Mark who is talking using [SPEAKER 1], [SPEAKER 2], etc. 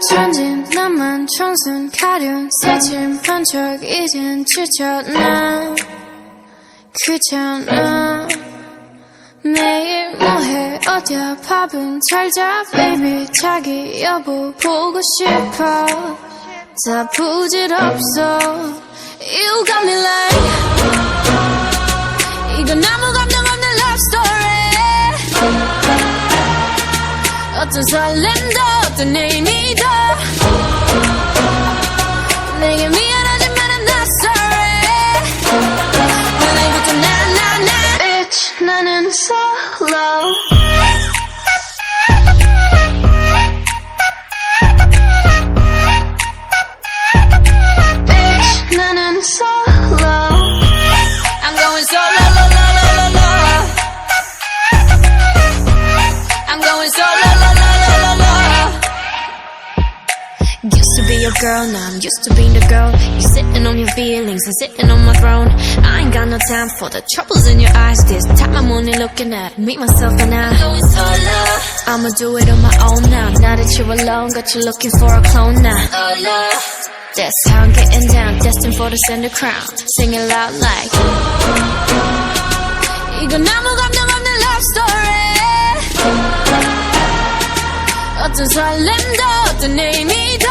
[SPEAKER 1] 천진 나만 청순 가련 새침한 척 이젠 지쳤나 귀찮아 매일 뭐해 어디야 밥은 잘자 baby 자기 여보 보고 싶어 다 부질없어 You got me like 이건 아무 감정 없는 love story 어떤 설렘도 어떤 의미도 내게 미안하지만 I'm not sorry 오늘부터 나나나 Bitch 나는 solo Bitch 나는 solo I'm going solo lo lo lo lo lo I'm going solo lo lo lo lo lo Used to be your girl, now I'm used to being the girl. You sitting on your feelings and sitting on my throne. I ain't got no time for the troubles in your eyes. This time I'm only looking at me, myself and I. I'ma do it on my own now. Now that you're alone, got you looking for a clone now. That's how I'm getting down, destined for the center crown. Sing it loud like 이건 아무 감정 없는 love story 어떤 설렘도 어떤 의미도